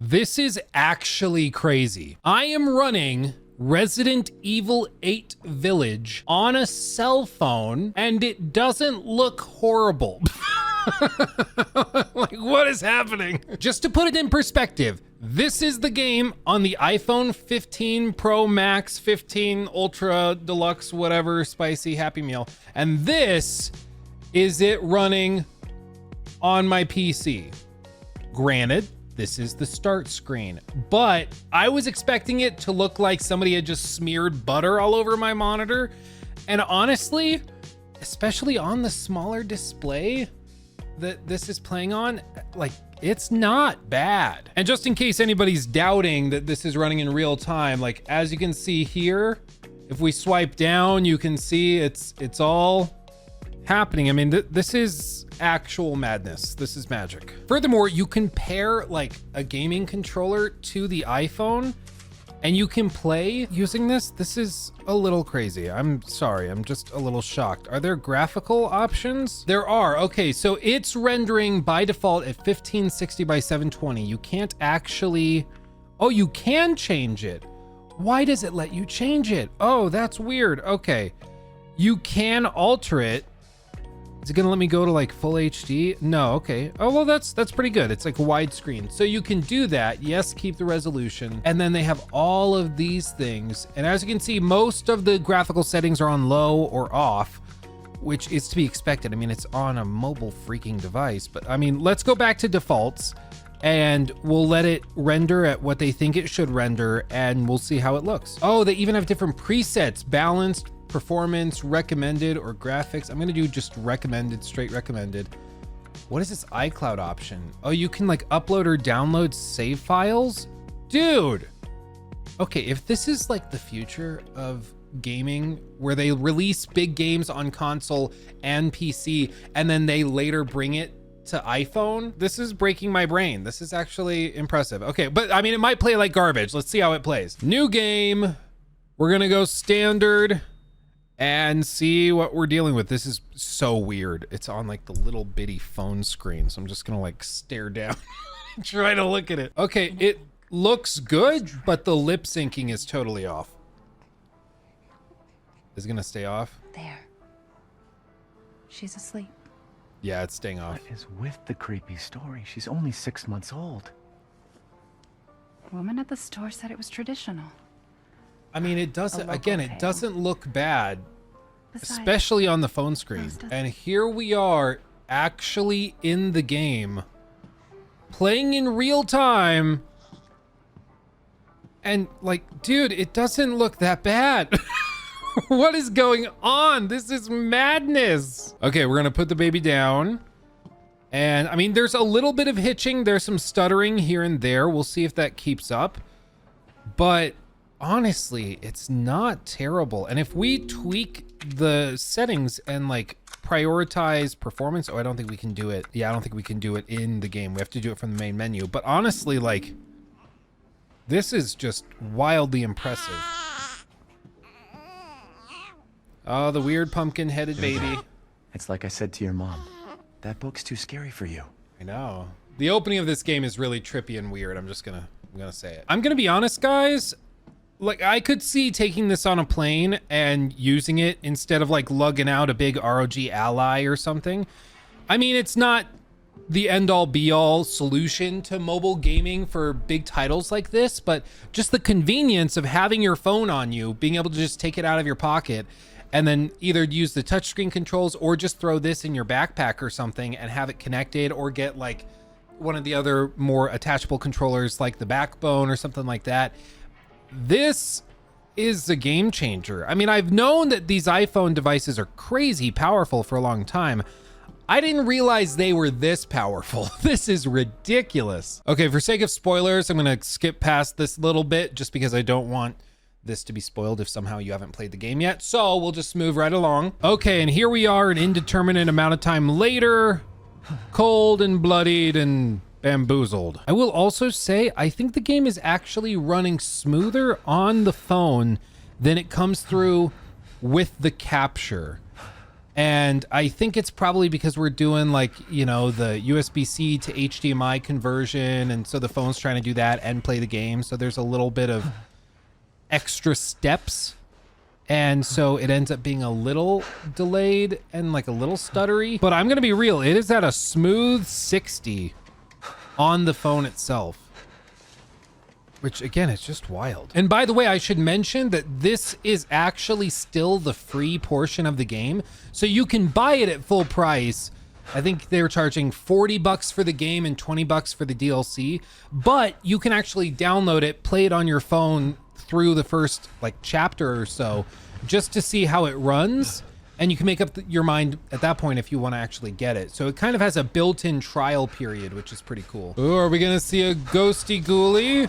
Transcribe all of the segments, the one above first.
This is actually crazy. I am running Resident Evil 8 Village on a cell phone and it doesn't look horrible. Like, what is happening? Just to put it in perspective, this is the game on the iPhone 15 Pro Max, 15 Ultra Deluxe, whatever, spicy Happy Meal. And this is it running on my PC. Granted, this is the start screen, but I was expecting it to look like somebody had just smeared butter all over my monitor. And honestly, especially on the smaller display that this is playing on, like, it's not bad. And just in case anybody's doubting that this is running in real time, like, as you can see here, if we swipe down, you can see it's all happening. I mean, this is actual madness. This is magic. Furthermore, you can pair like a gaming controller to the iPhone and you can play using this. This is a little crazy. I'm sorry, I'm just a little shocked. Are there graphical options? There are. Okay, so it's rendering by default at 1560 by 720. You can't actually, oh, you can change it. Why does it let you change it? Oh, that's weird. Okay, you can alter it. Is it gonna let me go to like full HD? No, okay. Oh, well, that's pretty good. It's like widescreen. So you can do that. Yes, keep the resolution. And then they have all of these things. And as you can see, most of the graphical settings are on low or off, which is to be expected. I mean, it's on a mobile freaking device, but I mean, let's go back to defaults and we'll let it render at what they think it should render and we'll see how it looks. Oh, they even have different presets: balanced, performance, recommended, or graphics. I'm gonna do just recommended, straight recommended. What is this iCloud option? Oh, you can like upload or download save files? Dude! Okay, if this is like the future of gaming, where they release big games on console and PC, and then they later bring it to iPhone, this is breaking my brain. This is actually impressive. Okay, but I mean, it might play like garbage. Let's see how it plays. New game. We're gonna go standard and see what we're dealing with. This is so weird. It's on like the little bitty phone screen, so I'm just gonna like stare down and try to look at it. Okay, it looks good, but the lip syncing is totally off. Is it gonna stay off? There. She's asleep. Yeah, it's staying off. What is with the creepy story? She's only 6 months old. Woman at the store said it was traditional. I mean, it doesn't, again, it doesn't look bad, Besides, especially on the phone screen. And here we are actually in the game, playing in real time. And like, dude, it doesn't look that bad. What is going on? This is madness. Okay, we're gonna put the baby down. And I mean, there's a little bit of hitching. There's some stuttering here and there. We'll see if that keeps up. But honestly, it's not terrible. And if we tweak the settings and like prioritize performance, oh, I don't think we can do it. Yeah, I don't think we can do it in the game. We have to do it from the main menu. But honestly, like, this is just wildly impressive. Oh, the weird pumpkin-headed baby. It's like I said to your mom. That book's too scary for you. I know. The opening of this game is really trippy and weird. I'm gonna say it. I'm gonna be honest, guys. Like, I could see taking this on a plane and using it instead of like lugging out a big ROG Ally or something. I mean, it's not the end-all be-all solution to mobile gaming for big titles like this, but just the convenience of having your phone on you, being able to just take it out of your pocket and then either use the touchscreen controls or just throw this in your backpack or something and have it connected, or get like one of the other more attachable controllers like the Backbone or something like that. This is a game changer. I mean, I've known that these iPhone devices are crazy powerful for a long time. I didn't realize they were this powerful. This is ridiculous. Okay, for sake of spoilers, I'm gonna skip past this little bit just because I don't want this to be spoiled if somehow you haven't played the game yet. So we'll just move right along. Okay, and here we are an indeterminate amount of time later, cold and bloodied and bamboozled. I will also say, I think the game is actually running smoother on the phone than it comes through with the capture. And I think it's probably because we're doing like, you know, the USB-C to HDMI conversion. And so the phone's trying to do that and play the game. So there's a little bit of extra steps. And so it ends up being a little delayed and like a little stuttery. But I'm going to be real. It is at a smooth 60 on the phone itself. Which, again, is just wild. And by the way, I should mention that this is actually still the free portion of the game. So you can buy it at full price. I think they were charging $40 for the game and $20 for the DLC. But you can actually download it, play it on your phone through the first like chapter or so, just to see how it runs. And you can make up your mind at that point if you want to actually get it. So it kind of has a built-in trial period, which is pretty cool. Ooh, are we going to see a ghosty ghoulie?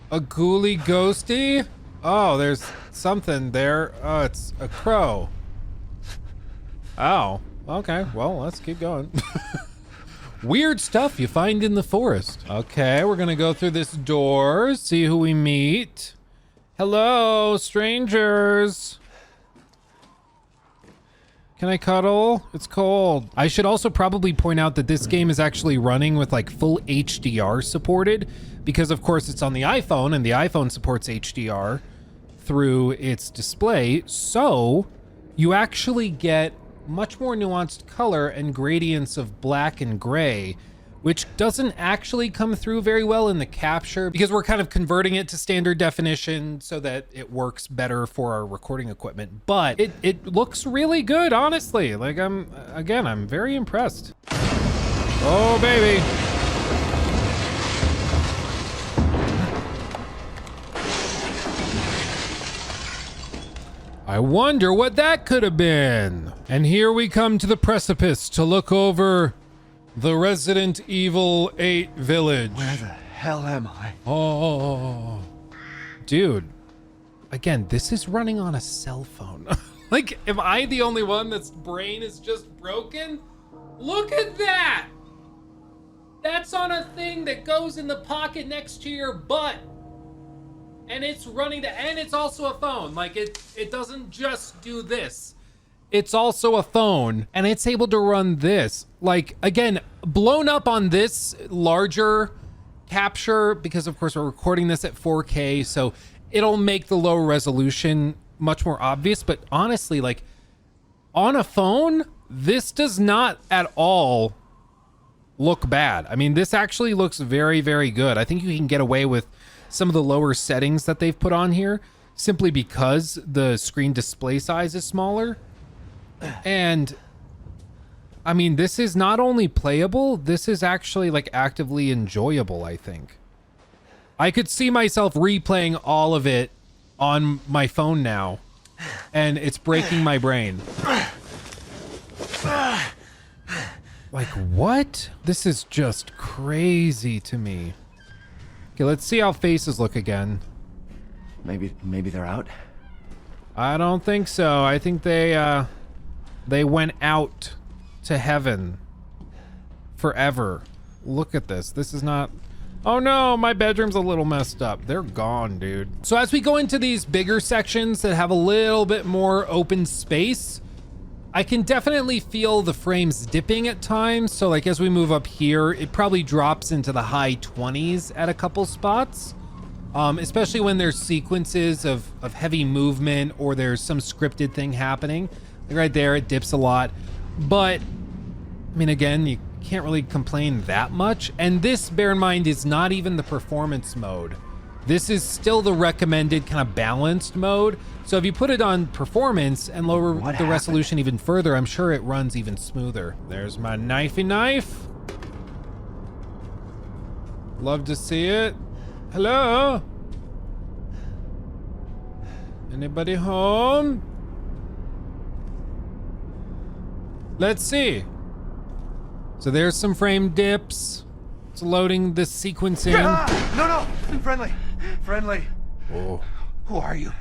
A ghoulie ghosty? Oh, there's something there. Oh, it's a crow. Oh, okay. Well, let's keep going. Weird stuff you find in the forest. Okay, we're gonna go through this door, see who we meet. Hello, strangers. Can I cuddle? It's cold. I should also probably point out that this game is actually running with like full HDR supported, because of course it's on the iPhone and the iPhone supports HDR through its display. So you actually get much more nuanced color and gradients of black and gray, which doesn't actually come through very well in the capture because we're kind of converting it to standard definition so that it works better for our recording equipment. But it looks really good, honestly. Like I'm very impressed. Oh, baby. I wonder what that could have been. And here we come to the precipice to look over the Resident Evil 8 village. Where the hell am I? Oh, dude. Again, this is running on a cell phone. Like, am I the only one that's brain is just broken? Look at that. That's on a thing that goes in the pocket next to your butt. And it's running and it's also a phone. Like it doesn't just do this. It's also a phone and it's able to run this. Like, again, blown up on this larger capture because of course we're recording this at 4K. So it'll make the low resolution much more obvious. But honestly, like on a phone, this does not at all look bad. I mean, this actually looks very, very good. I think you can get away with some of the lower settings that they've put on here simply because the screen display size is smaller. And I mean, this is not only playable, this is actually like actively enjoyable, I think. I could see myself replaying all of it on my phone now, and it's breaking my brain. Like, what? This is just crazy to me. Okay, let's see how faces look again. Maybe they're out. I don't think so. I think they went out to heaven forever. Look at this. This is not... Oh no, my bedroom's a little messed up. They're gone, dude. So as we go into these bigger sections that have a little bit more open space, I can definitely feel the frames dipping at times. So like as we move up here, it probably drops into the high 20s at a couple spots. Especially when there's sequences of heavy movement or there's some scripted thing happening. Like right there, it dips a lot. But, I mean, again, you can't really complain that much. And this, bear in mind, is not even the performance mode. This is still the recommended kind of balanced mode. So if you put it on performance and lower the resolution even further, I'm sure it runs even smoother. There's my knifey knife. Love to see it. Hello? Anybody home? Let's see. So there's some frame dips. It's loading the sequence in. No, friendly. Oh. Who are you?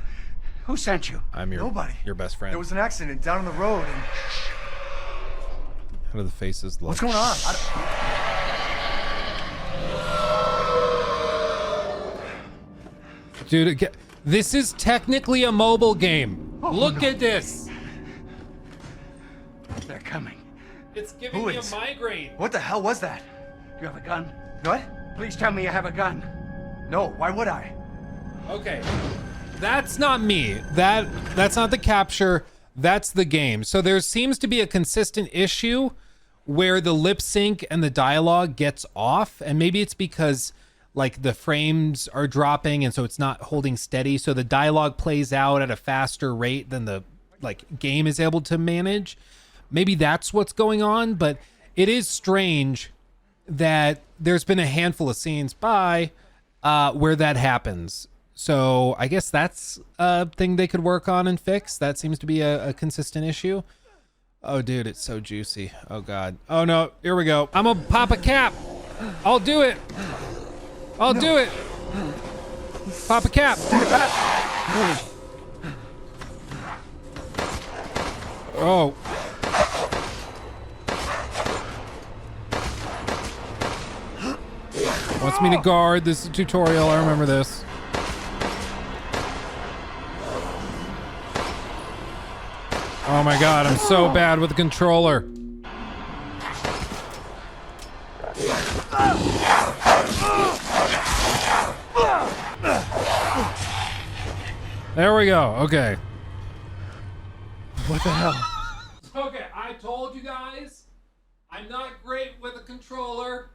Who sent you? I'm your best friend. There was an accident down the road and... How do the faces look? What's going on? Dude, this is technically a mobile game. Look at this. They're coming. It's giving Who me a is? migraine. What the hell was that? You have a gun? What? Please tell me you have a gun. No, why would I? Okay, that's not me. That's not the capture. That's the game. So there seems to be a consistent issue where the lip sync and the dialogue gets off, and maybe it's because like the frames are dropping and so it's not holding steady, so the dialogue plays out at a faster rate than the like game is able to manage. Maybe that's what's going on, but it is strange that there's been a handful of scenes where that happens. So I guess that's a thing they could work on and fix. That seems to be a consistent issue. Oh, dude, it's so juicy. Oh, God. Oh, no. Here we go. I'm gonna pop a cap. I'll do it. I'll do it. Pop a cap. Oh. Wants me to guard. This is a tutorial. I remember this. Oh my God, I'm so bad with the controller. There we go. Okay. What the hell? Okay, I told you guys, I'm not great with a controller.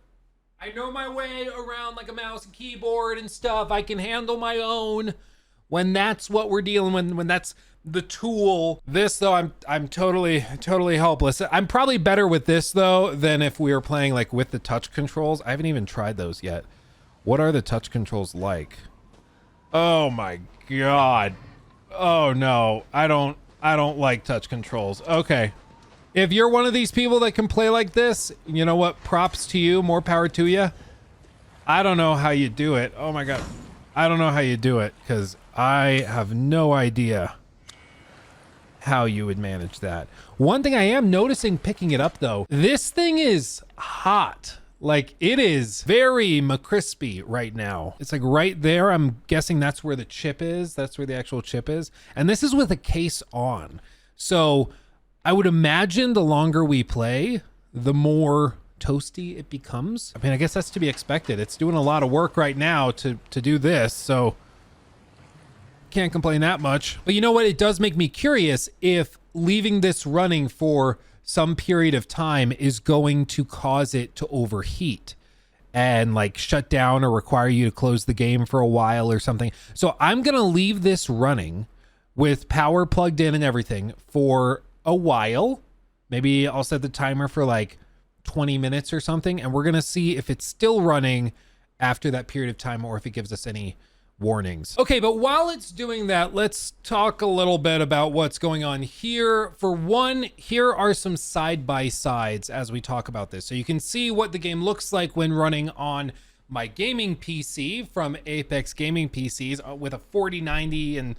I know my way around like a mouse and keyboard and stuff. I can handle my own when that's what we're dealing with, when that's the tool. This though, I'm totally helpless. I'm probably better with this though than if we were playing like with the touch controls. I haven't even tried those yet. What are the touch controls like? Oh my God. Oh no, I don't like touch controls. Okay. If you're one of these people that can play like this, you know what? Props to you. More power to you. I don't know how you do it. Oh my God. I don't know how you do it because I have no idea how you would manage that. One thing I am noticing picking it up though, this thing is hot. Like it is very McCrispy right now. It's like right there. I'm guessing that's where the chip is. That's where the actual chip is. And this is with a case on. So I would imagine the longer we play, the more toasty it becomes. I mean, I guess that's to be expected. It's doing a lot of work right now to do this. So can't complain that much. But you know what? It does make me curious if leaving this running for some period of time is going to cause it to overheat and like shut down or require you to close the game for a while or something. So I'm going to leave this running with power plugged in and everything for a while. Maybe I'll set the timer for like 20 minutes or something. And we're going to see if it's still running after that period of time or if it gives us any warnings. Okay, but while it's doing that, let's talk a little bit about what's going on here. For one, here are some side-by-sides as we talk about this. So you can see what the game looks like when running on my gaming PC from Apex Gaming PCs with a 4090 and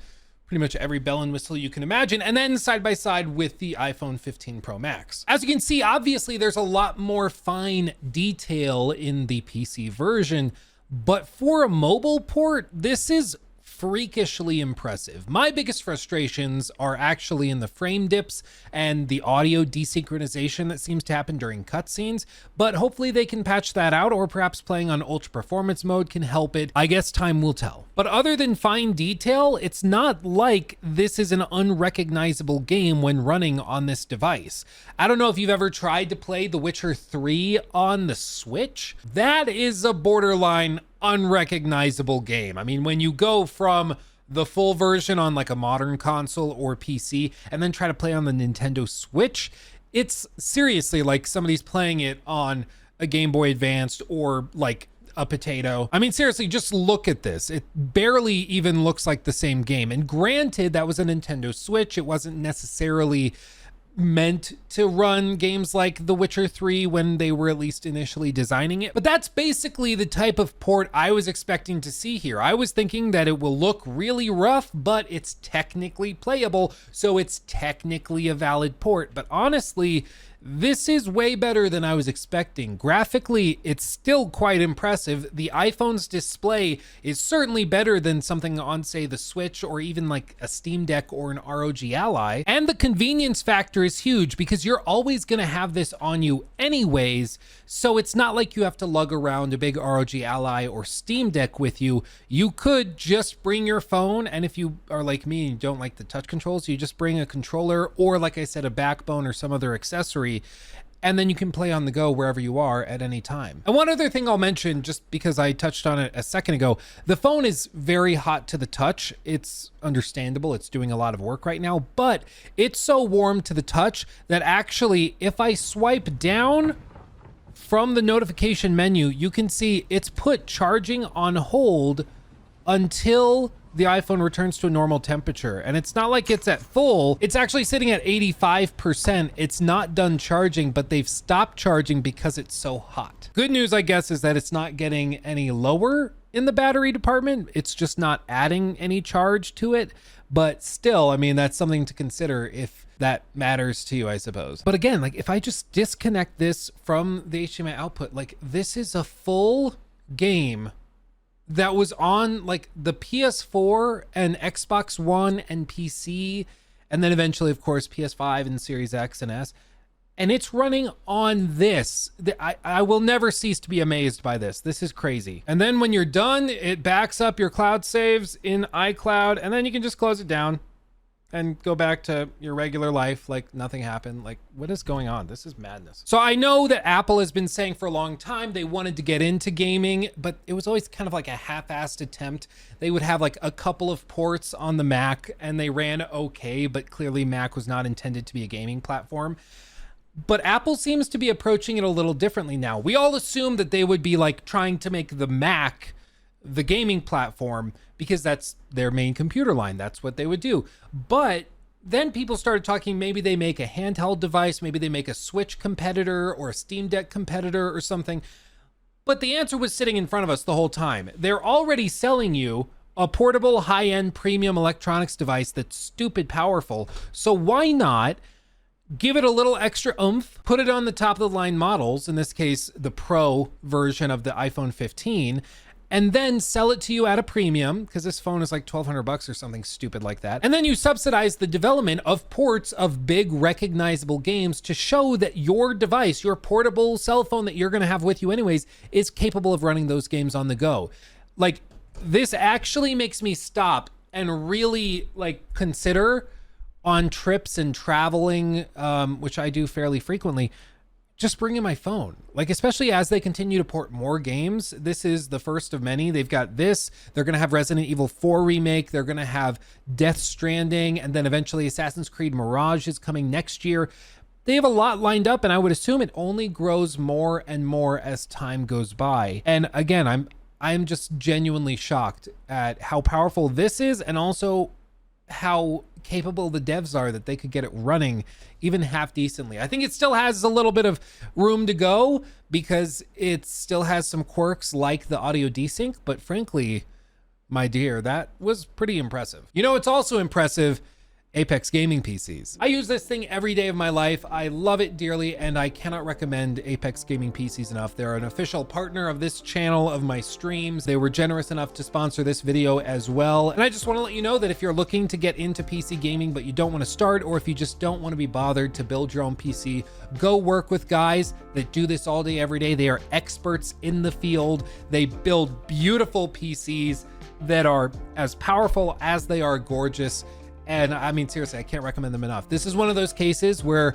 pretty much every bell and whistle you can imagine, and then side by side with the iPhone 15 Pro Max. As you can see, obviously there's a lot more fine detail in the PC version, but for a mobile port, this is freakishly impressive. My biggest frustrations are actually in the frame dips and the audio desynchronization that seems to happen during cutscenes, but hopefully they can patch that out, or perhaps playing on ultra performance mode can help it. I guess time will tell. But other than fine detail, it's not like this is an unrecognizable game when running on this device. I don't know if you've ever tried to play The Witcher 3 on the Switch. That is a borderline unrecognizable game. I mean, when you go from the full version on like a modern console or PC and then try to play on the Nintendo Switch, it's seriously like somebody's playing it on a Game Boy Advanced or like a potato. I mean, seriously, just look at this. It barely even looks like the same game. And granted, that was a Nintendo Switch. It wasn't necessarily meant to run games like The Witcher 3 when they were at least initially designing it. But that's basically the type of port I was expecting to see here. I was thinking that it will look really rough, but it's technically playable, so it's technically a valid port. But honestly, This is way better than I was expecting. Graphically, it's still quite impressive. The iPhone's display is certainly better than something on, say, the Switch or even like a Steam Deck or an ROG Ally. And the convenience factor is huge because you're always going to have this on you anyways. So it's not like you have to lug around a big ROG Ally or Steam Deck with you. You could just bring your phone, and if you are like me and you don't like the touch controls, you just bring a controller or, like I said, a backbone or some other accessory, and then you can play on the go wherever you are at any time. And one other thing I'll mention, just because I touched on it a second ago, the phone is very hot to the touch. It's understandable, it's doing a lot of work right now, but it's so warm to the touch that actually if I swipe down from the notification menu, you can see it's put charging on hold until the iPhone returns to a normal temperature. And it's not like it's at full, it's actually sitting at 85%. It's not done charging, but they've stopped charging because it's so hot. Good news, I guess, is that it's not getting any lower in the battery department. It's just not adding any charge to it. But still, I mean, that's something to consider if that matters to you, I suppose. But again, like if I just disconnect this from the HDMI output, like this is a full game that was on like the PS4 and Xbox One and PC, and then eventually, of course, PS5 and Series X and S. And it's running on this. I will never cease to be amazed by this. This is crazy. And then when you're done, it backs up your cloud saves in iCloud, and then you can just close it down and go back to your regular life like nothing happened. Like, what is going on? This is madness. So I know that Apple has been saying for a long time they wanted to get into gaming, but it was always kind of like a half-assed attempt. They would have like a couple of ports on the Mac and they ran okay, but clearly Mac was not intended to be a gaming platform. But Apple seems to be approaching it a little differently now. We all assumed that they would be like trying to make the Mac the gaming platform because that's their main computer line. That's what they would do. But then people started talking, maybe they make a handheld device, maybe they make a Switch competitor or a Steam Deck competitor or something. But the answer was sitting in front of us the whole time. They're already selling you a portable, high-end premium electronics device that's stupid powerful. So why not give it a little extra oomph, put it on the top of the line models, in this case, the Pro version of the iPhone 15, and then sell it to you at a premium, because this phone is like $1,200 or something stupid like that. And then you subsidize the development of ports of big recognizable games to show that your device, your portable cell phone that you're gonna have with you anyways, is capable of running those games on the go. Like, this actually makes me stop and really like consider on trips and traveling, which I do fairly frequently, just bring in my phone. Like, especially as they continue to port more games, this is the first of many. They've got this, they're gonna have Resident Evil 4 remake, they're gonna have Death Stranding, and then eventually Assassin's Creed Mirage is coming next year. They have a lot lined up, and I would assume it only grows more and more as time goes by. And again, I'm just genuinely shocked at how powerful this is, and also how capable the devs are that they could get it running even half decently. I think it still has a little bit of room to go because it still has some quirks like the audio desync, but frankly, my dear, that was pretty impressive. You know, it's also impressive, Apex gaming PCs. I use this thing every day of my life. I love it dearly, and I cannot recommend Apex gaming PCs enough. They're an official partner of this channel, of my streams. They were generous enough to sponsor this video as well. And I just want to let you know that if you're looking to get into PC gaming, but you don't want to start, or if you just don't want to be bothered to build your own PC, go work with guys that do this all day, every day. They are experts in the field. They build beautiful PCs that are as powerful as they are gorgeous. And I mean, seriously, I can't recommend them enough. This is one of those cases where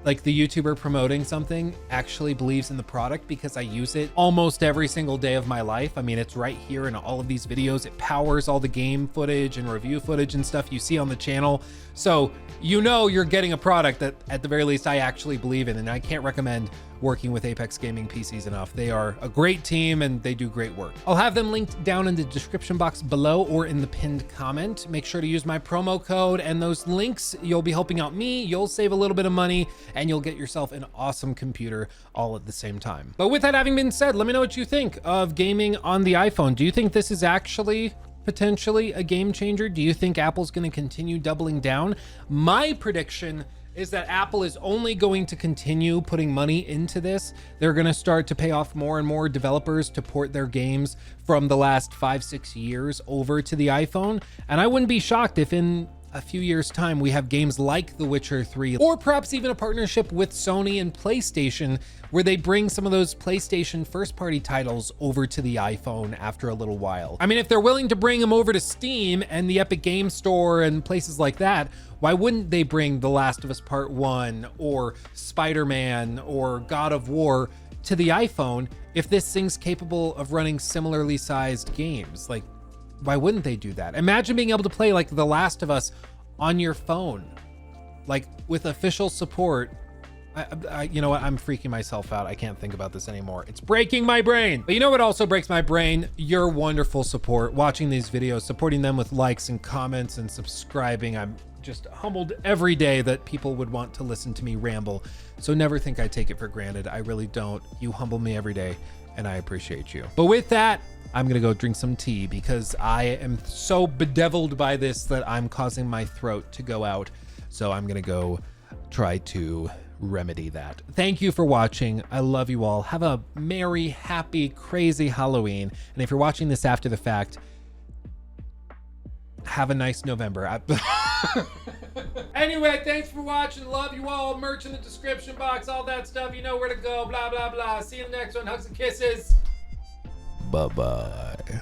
like the YouTuber promoting something actually believes in the product, because I use it almost every single day of my life. I mean, it's right here in all of these videos. It powers all the game footage and review footage and stuff you see on the channel. So you know you're getting a product that at the very least I actually believe in, and I can't recommend working with Apex Gaming PCs enough. They are a great team and they do great work. I'll have them linked down in the description box below or in the pinned comment. Make sure to use my promo code and those links. You'll be helping out me, you'll save a little bit of money, and you'll get yourself an awesome computer all at the same time. But with that having been said, let me know what you think of gaming on the iPhone. Do you think this is actually potentially a game changer? Do you think Apple's going to continue doubling down? My prediction is that Apple is only going to continue putting money into this. They're going to start to pay off more and more developers to port their games from the last 5-6 years over to the iPhone. And I wouldn't be shocked if in a few years' time we have games like The Witcher 3, or perhaps even a partnership with Sony and PlayStation where they bring some of those PlayStation first-party titles over to the iPhone after a little while. I mean, if they're willing to bring them over to Steam and the Epic Game Store and places like that, why wouldn't they bring The Last of Us Part 1 or Spider-Man or God of War to the iPhone if this thing's capable of running similarly sized games? Like, why wouldn't they do that? Imagine being able to play like The Last of Us on your phone, like with official support. You know what? I'm freaking myself out. I can't think about this anymore. It's breaking my brain. But you know what also breaks my brain? Your wonderful support, watching these videos, supporting them with likes and comments and subscribing. I'm just humbled every day that people would want to listen to me ramble. So never think I take it for granted. I really don't. You humble me every day, and I appreciate you. But with that, I'm gonna go drink some tea because I am so bedeviled by this that I'm causing my throat to go out. So I'm gonna go try to remedy that. Thank you for watching. I love you all. Have a merry, happy, crazy Halloween. And if you're watching this after the fact, have a nice November. Anyway, thanks for watching. Love you all. Merch in the description box, all that stuff. You know where to go. Blah, blah, blah. See you in the next one. Hugs and kisses. Bye-bye.